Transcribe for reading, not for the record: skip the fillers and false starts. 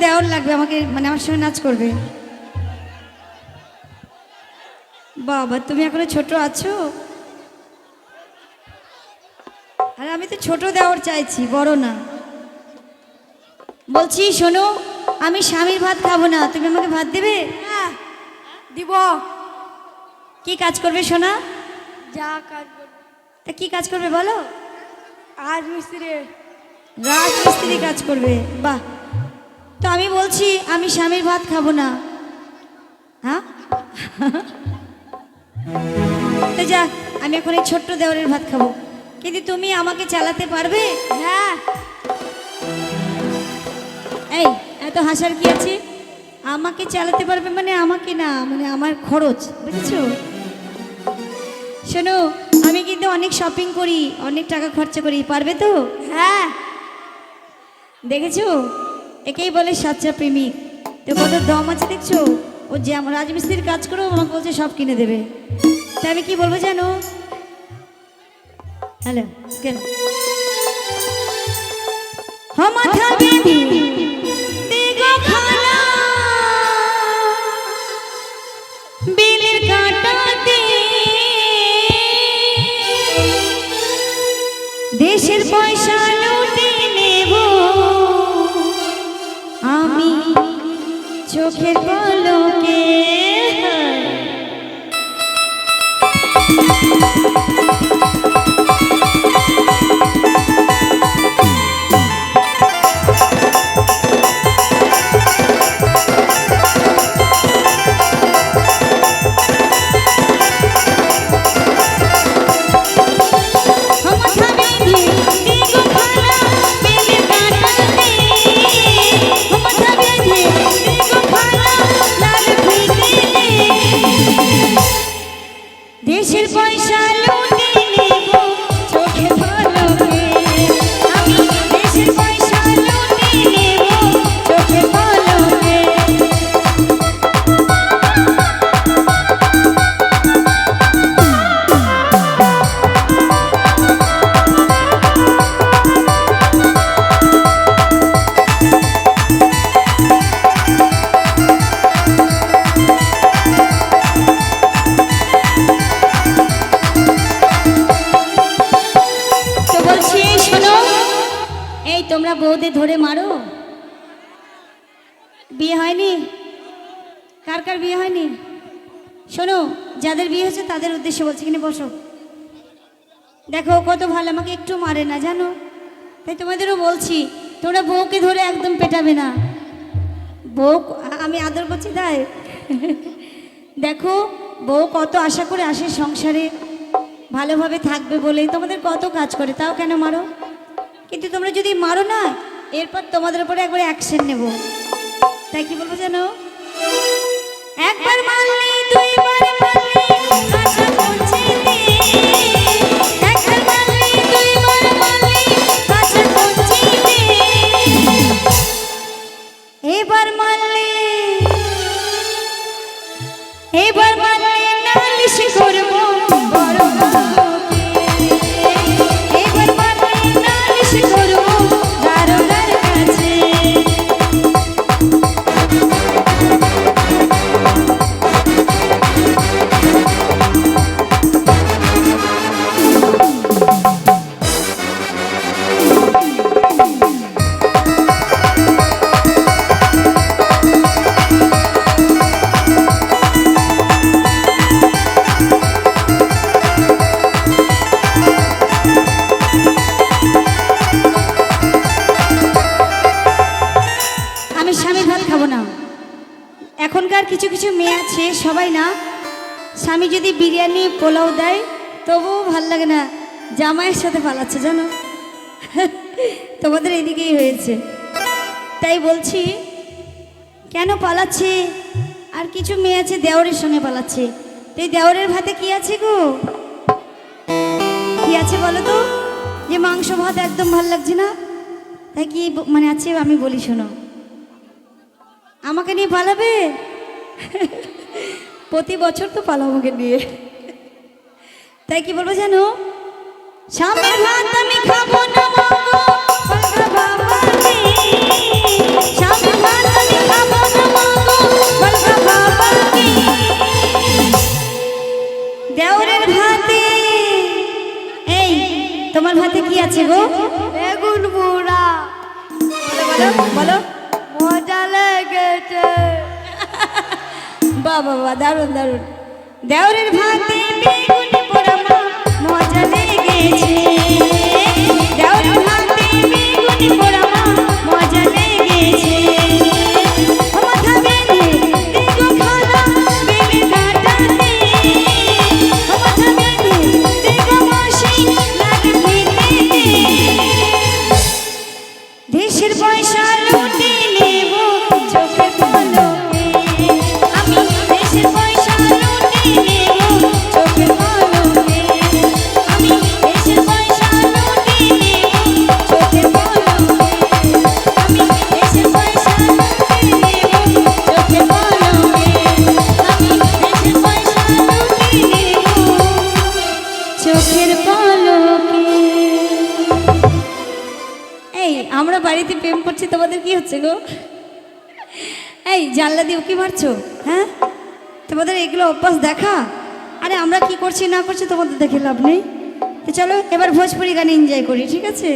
দেওয়ার লাগবে আমাকে, মানে আমার সঙ্গে নাচ করবে। বাবা তুমি এখনো ছোট আছো? আর আমি তো ছোট দেওয়ার চাইছি, বড় না। বলছি শোনো, আমি স্বামীর ভাত খাবো না, তুমি আমাকে ভাত দেবে? হ্যাঁ দিব। কি কাজ করবে সোনা? যা কাজ করবে। তা কি কাজ করবে বলো? রাজমিস্ত্রি। রাজমিস্ত্রি কাজ করবে, বাহ। তো আমি বলছি আমি স্বামীর ভাত খাবো না। হ্যাঁ তো যা, আমি এখন এই ছোট্ট দেওরের ভাত খাবো, কিন্তু তুমি আমাকে চালাতে পারবে? হ্যাঁ। এই এত হাসার কি আছে? আমাকে চালাতে পারবে মানে আমাকে না, মানে আমার খরচ, বুঝেছো? শোনো, আমি কিন্তু অনেক শপিং করি, অনেক টাকা খরচা করি, পারবে তো? হ্যাঁ। দেখেছো, একেই বলে সাচ্চা প্রেমিক। তো কত দম আছে দেখছো? ও যে আমার রাজমিস্ত্রির কাজ করো, আমাকে বলছে সব কিনে দেবে। তা আমি কি বলবো জানো? হ্যালো, কেন মাথা বেঁধে দেগো খালা, বেলের কাঁটাতে দেশের পয়সা লুটে নেব আমি চোখের পলকে। দেশের পয়সা লুটে নেব চোখের পলকে, আমি দেশের পয়সা লুটে নেব চোখের পলকে। তোমরা বউদের ধরে মারো? বিয়ে হয়নি? কার কার বিয়ে হয়নি? শোনো, যাদের বিয়ে হয়েছে তাদের উদ্দেশ্যে বলছি, কিনে বসো। দেখো কত ভালো, আমাকে একটু মারে না জানো, তাই তোমাদেরও বলছি তোমরা বউকে ধরে একদম পেটাবে না। বউ আমি আদর করছি তাই। দেখো বউ কত আশা করে আসে সংসারে, ভালোভাবে থাকবে বলে তোমাদের কত কাজ করে, তাও কেন মারো? কিন্তু তোমরা যদি মারো না, এরপর তোমাদের উপরে একবার অ্যাকশন নেব। তাই কি বলবো জানো? একবার মারলে দুইবার মারলে আশা করছি নে, একবার মারলে দুইবার মারলে আশা করছি নে, এবার মারলে নালিশ করব বড় বাবুকে, এবার মারলে নালিশ করব দারোগার কাছে। এখনকার কিছু কিছু মেয়ে আছে, সবাই না, স্বামী যদি বিরিয়ানি পোলাও দেয় তবুও ভাল লাগে না, জামাইয়ের সাথে পালাচ্ছে জানো। তোমাদের এদিকেই হয়েছে, তাই বলছি কেন পালাচ্ছে। আর কিছু মেয়ে আছে দেওরের সঙ্গে পালাচ্ছে, তো এই দেওরের ভাতে কি আছে গো? কি আছে বলো তো? যে মাংস ভাত একদম ভাল লাগছে না, তাই কি মানে আছে আমি বলি শোনো, আমাকে নিয়ে পালাবে। প্রতি বছর তো পালাও আমাকে নিয়ে, তাই কি বলবো জানো? স্বামীর ভাত আমি খাবো না, স্বামীর ভাত মজা লেগেছে। বাহ বাহ বাহ, দারুণ দারুণ। দেওরের ভাতে বেগুন পোড়া মা মজা লেগেছে, দেওরের ভাতে বেগুন পোড়া মা মজা লেগেছে। ও মাথা বেঁধে দেখো খালা বেলে কাটাতে, ও মাথা বেঁধে দেখো মাসি লাল ফিতেতে। দেশের পয়সা লুটে নেব চোখের পলকে, আমি দেশের পয়সা লুটে নেব চোখের পলকে, আমি দেশের পয়সা লুটে নেব চোখের পলকে, আমি দেশের পয়সা লুটে নেব চোখের পলকে, আমি দেশের পয়সা লুটে নেব চোখের পলকে। এই আমরা বাড়িতে প্রেম করছি, তোমাদের কি হচ্ছে গো? এই জানলা দিয়ে উকি মারছো? হ্যাঁ, তোমাদের এগুলো অভ্যাস দেখা। আরে আমরা কি করছি না করছি তোমাদের দেখে লাভ নেই। তো চলো এবার ভোজপুরি গান এনজয় করি, ঠিক আছে?